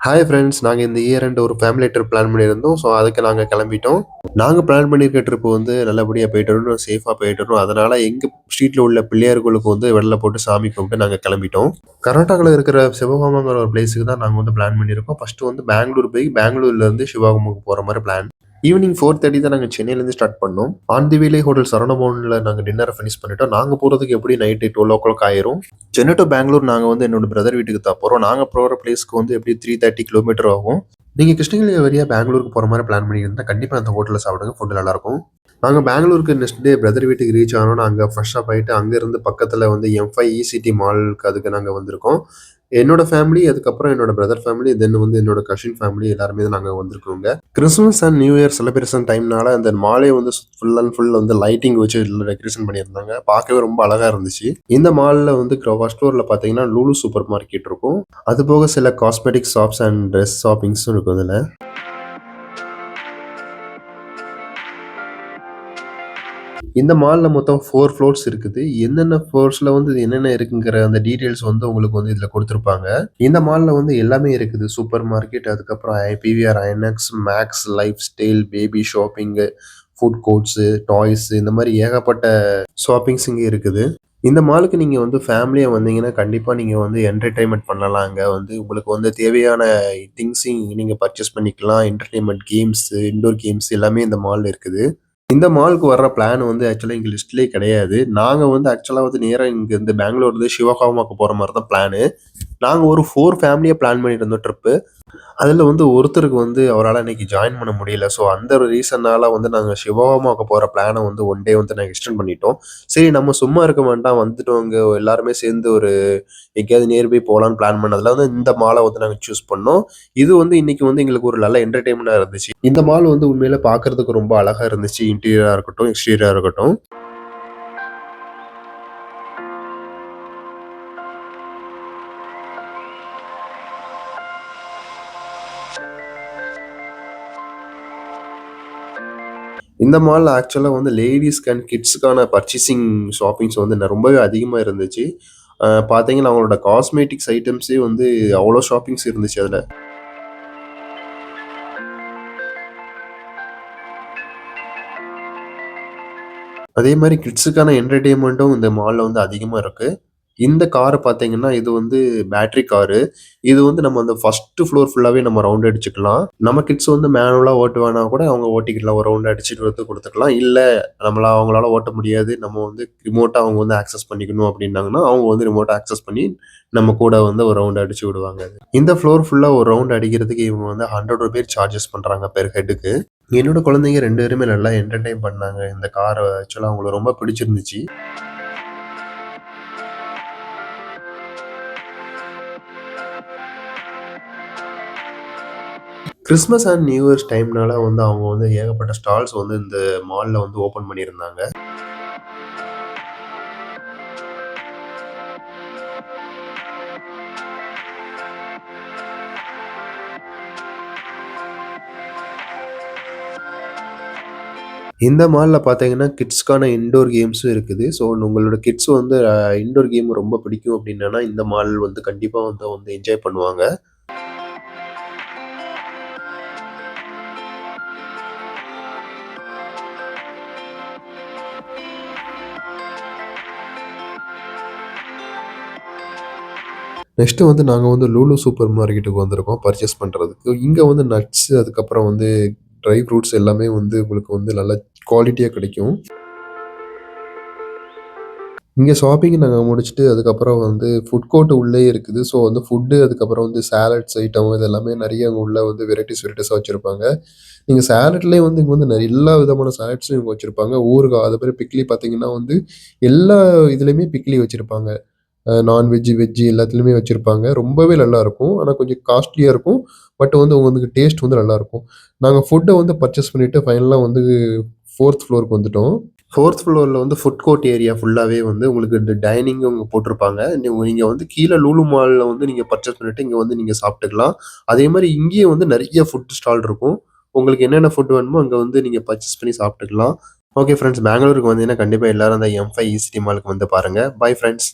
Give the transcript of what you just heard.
Hi friends, நாங்கள் இந்த year end ஒரு ஃபேமிலி ட்ரிப் பிளான் பண்ணியிருந்தோம். ஸோ அதுக்கு நாங்கள் கிளம்பிட்டோம். நாங்கள் பிளான் பண்ணியிருக்க ட்ரிப் வந்து நல்லபடியாக போயிட்டு வரணும், சேஃபாக போயிட்டு வரணும். அதனால எங்கள் ஸ்ட்ரீட்டில் உள்ள பிள்ளையார்களுக்கு வந்து வெள்ளை போட்டு சாமி கும்பிட்டு நாங்கள் கிளம்பிட்டோம். கர்நாடகாவில் இருக்கிற சிவகாமங்கிற ஒரு பிளேஸுக்கு தான் நாங்கள் வந்து பிளான் பண்ணியிருக்கோம். ஃபர்ஸ்ட் வந்து பெங்களூர் போய் பெங்களூர்லேருந்து சிவகாமுக்கு போகிற மாதிரி பிளான். ஈவினிங் 4:30 தான் நாங்கள் சென்னையிலேருந்து ஸ்டார்ட் பண்ணோம். ஆன் தி வேலே ஹோட்டல் சரவணபவனில் நாங்கள் டின்னரை ஃபினிஷ் பண்ணிட்டோம். நாங்கள் போகிறதுக்கு எப்படி நைட்டு 12 ஆயிரும். சென்னை டு பெங்களூர் நாங்கள் வந்து என்னோட பிரதர் வீட்டுக்கு தான் போகிறோம். நாங்கள் போகிற பிளேஸ்க்கு வந்து எப்படி 330 கிலோமீட்டர் ஆகும். நீங்கள் கிருஷ்ணகிரி வழியா பெங்களூருக்கு போகிற மாதிரி பிளான் பண்ணியிருந்தா கண்டிப்பாக அந்த ஹோட்டலில் சாப்பிடுங்க. ஃபுட்டு நல்லாயிருக்கும். நாங்கள் பெங்களூருக்கு நெக்ஸ்ட் டே பிரதர் வீட்டுக்கு ரீச் ஆனோன்னா அங்கே ஃப்ரெஷ்ஷாக போயிட்டு அங்கேருந்து பக்கத்தில் வந்து M5 ECT மாலுக்கு அதுக்கு நாங்கள் வந்திருக்கோம். என்னோட ஃபேமிலி, அதுக்கப்புறம் என்னோட பிரதர் ஃபேமிலி, தென் வந்து என்னோட கசின் ஃபேமிலி எல்லாருமே தான் நாங்கள் வந்திருக்கோங்க. Christmas and new year celebration டைம்னால அந்த மாலே வந்து ஃபுல் அண்ட் ஃபுல் வந்து லைட்டிங் வச்சு டெக்கரேஷன் பண்ணியிருந்தாங்க. பார்க்கவே ரொம்ப அழகா இருந்துச்சு. இந்த மாலில் வந்து ஃபர்ஸ்ட் ஃப்ளோரில் பார்த்தீங்கன்னா லூலு சூப்பர் மார்க்கெட் இருக்கும். அது போக சில காஸ்மெட்டிக் ஷாப்ஸ் அண்ட் ட்ரெஸ் ஷாப்பிங்ஸும் இருக்கும் இதில். இந்த மால்ல மொத்தம் 4 ஃப்ளோர்ஸ் இருக்குது. என்னென்ன ஃப்ளோர்ஸ்ல வந்து என்னென்ன இருக்குங்கிற அந்த டீட்டெயில்ஸ் வந்து உங்களுக்கு வந்து இதுல குடுத்திருப்பாங்க. இந்த மால்ல வந்து எல்லாமே இருக்குது. சூப்பர் மார்க்கெட், அதுக்கப்புறம் PVR INOX, Max Lifestyle, baby shopping, food courts, toys இந்த மாரி ஏகப்பட்ட ஷாப்பிங்ஸ் இங்க இருக்குது. இந்த மாலுக்கு நீங்க வந்து ஃபேமிலியா வந்தீங்கன்னா, கண்டிப்பா நீங்க வந்து என்டர்டெயின்மென்ட் பண்ணலாம். அங்க வந்து உங்களுக்கு வந்து தேவையான திங்ஸையும் நீங்க பர்ச்சேஸ் பண்ணிக்கலாம். என்டர்டெயின்மென்ட் கேம்ஸ், இன்டோர் கேம்ஸ் எல்லாமே இந்த மால்ல இருக்குது. இந்த மாலுக்கு வர்ற பிளான் வந்து ஆக்சுவலா எங்க லிஸ்ட்லயே கிடையாது. நாங்க வந்து ஆக்சுவலா வந்து நேரா இங்கருந்து பெங்களூர்லருந்து சிவகாமாக்கு போற மாரி தான் பிளானு. நாங்க ஒரு 4 ஃபேமிலியா பிளான் பண்ணிட்டு இருந்தோம் ட்ரிப்பு. அதுல வந்து ஒருத்தருக்கு வந்து அவரால அன்னைக்கு ஜாயின் பண்ண முடியல. ஸோ அந்த ஒரு ரீசன்னால வந்து நாங்க சிவகாமாக்கு போற பிளான வந்து ஒன் டே வந்து நாங்க எக்ஸ்டெண்ட் பண்ணிட்டோம். சரி நம்ம சும்மா இருக்க வேண்டாம், வந்துட்டோம் இங்க எல்லாருமே சேர்ந்து ஒரு எங்கேயாவது நியர்பை போலான்னு பிளான் பண்ணதுல வந்து இந்த மால வந்து நாங்க சூஸ் பண்ணோம். இது வந்து இன்னைக்கு வந்து எங்களுக்கு ஒரு நல்ல என்டர்டெயின்மென்ட்டா இருந்துச்சு. இந்த மால் வந்து உண்மையிலே பார்க்கறதுக்கு ரொம்ப அழகா இருந்துச்சு. இன்டீரியரா இருக்கட்டும், எக்ஸ்டீரியரா இருக்கட்டும். இந்த மால்ல ஆக்சுவலா வந்து லேடீஸ்க்கு அண்ட் கிட்ஸ்க்கான பர்ச்சேசிங் ஷாப்பிங்ஸ் வந்து ரொம்பவே அதிகமா இருந்துச்சு. பார்த்தீங்கன்னா, அவங்களோட காஸ்மெட்டிக்ஸ் ஐட்டம்ஸே வந்து அவ்ளோ ஷாப்பிங்ஸ் இருந்துச்சு அதுல. அதே மாரி கிட்ஸுக்கான என்டர்டெயின்மென்ட்டும் இந்த மால்ல வந்து அதிகமா இருக்கு. இந்த கார் பார்த்தீங்கன்னா, இது வந்து பேட்டரி காரு. இது வந்து நம்ம அந்த ஃபர்ஸ்ட் ஃப்ளோர் ஃபுல்லாவே நம்ம ரவுண்ட் அடிச்சுக்கலாம். நம்ம கிட்ஸ் வந்து மேனுவலா ஓட்டுவேனா கூட அவங்க ஓட்டிக்கலாம். ஒரு ரவுண்ட் அடிச்சுட்டு வந்து குடுத்துக்கலாம். இல்ல அவங்களால ஓட்ட முடியாது. நம்ம வந்து ரிமோட்டா அவங்க வந்து ஆக்சஸ் பண்ணிக்கணும் அப்டின்னாங்கன்னா, அவங்க வந்து ரிமோட்டா ஆக்சஸ் பண்ணி நம்ம கூட வந்து ஒரு ரவுண்ட் அடிச்சு விடுவாங்க. இந்த ஃப்ளோர் ஃபுல்லா ஒரு ரவுண்ட் அடிக்கிறதுக்கு இவங்க வந்து ₹100 சார்ஜஸ் பண்றாங்க பெர் ஹெட்டுக்கு. என்னோட குழந்தைங்க 2 பேருமே நல்லா என்டர்டெயின் பண்ணாங்க. இந்த கார ஆக்சுவலா அவங்களுக்கு ரொம்ப பிடிச்சிருந்துச்சு. கிறிஸ்மஸ் அண்ட் நியூ இயர்ஸ் டைம்னால வந்து அவங்க வந்து ஏகப்பட்ட ஸ்டால்ஸ் வந்து இந்த மால்ல வந்து ஓப்பன் பண்ணியிருந்தாங்க. இந்த மால்ல பார்த்தீங்கன்னா, கிட்ஸ்க்கான இன்டோர் கேம்ஸும் இருக்குது. ஸோ உங்களோட கிட்ஸ் வந்து இன்டோர் கேம் ரொம்ப பிடிக்கும் அப்டின்னா, இந்த மால் வந்து கண்டிப்பா வந்து என்ஜாய் பண்ணுவாங்க. நெக்ஸ்ட் வந்து நாங்க வந்து லூலு சூப்பர் மார்க்கெட்டுக்கு வந்திருக்கோம் பர்ச்சேஸ் பண்றதுக்கு. இங்க வந்து நட்ஸ், அதுக்கப்புறம் வந்து ட்ரை ஃப்ரூட்ஸ் எல்லாமே வந்து உங்களுக்கு வந்து நல்ல குவாலிட்டியா கிடைக்கும். இங்க ஷாப்பிங் நாங்க முடிச்சுட்டு அதுக்கப்புறம் வந்து ஃபுட் கோர்ட் உள்ளயே இருக்குது. ஸோ வந்து ஃபுட்டு, அதுக்கப்புறம் வந்து சாலட்ஸ் ஐட்டம் இது எல்லாமே நெறைய அங்க உள்ள வந்து வெரைட்டீஸா வச்சிருப்பாங்க. நீங்க சாலட்லயே வந்து இங்க வந்து எல்லா விதமான சாலட்ஸும் இவங்க வச்சிருப்பாங்க. ஊறுகாய், அதுமாரி பிக்கிலி பார்த்தீங்கன்னா வந்து எல்லா இதுலயுமே பிக்கிலி வச்சிருப்பாங்க. நான்வெஜ், வெஜ் எல்லாத்துலயுமே வச்சிருப்பாங்க. ரொம்பவே நல்லாருக்கும். ஆனா கொஞ்சம் காஸ்ட்லியா இருக்கும். பட் வந்து உங்களுக்கு டேஸ்ட் வந்து நல்லாருக்கும். நாங்க ஃபுட்ட வந்து பர்ச்சேஸ் பண்ணிட்டு ஃபைனலா வந்து 4த் ஃப்ளோருக்கு வந்துட்டோம். 4த் ஃப்ளோர்ல வந்து ஃபுட் கோர்ட் ஏரியா ஃபுல்லாவே வந்து உங்களுக்கு இந்த டைனிங் அங்க போட்டிருப்பாங்க. நீங்க வந்து கீழ லூலு மால்ல வந்து நீங்க பர்ச்சேஸ் பண்ணிட்டு இங்க வந்து நீங்க சாப்பிட்டுக்கலாம். அதே மாரி இங்கேயும் வந்து நெறைய ஃபுட் ஸ்டால் இருக்கும். உங்களுக்கு என்னென்ன ஃபுட் வேணுமோ அங்க வந்து நீங்க பர்ச்சேஸ் பண்ணி சாப்பிட்டுக்கலாம். ஓகே ஃபிரெண்ட்ஸ், பெங்களூருக்கு வந்தீங்கன்னா கண்டிப்பா எல்லாரும் அந்த M5 ECT மாலுக்கு வந்து பாருங்க. Bye friends.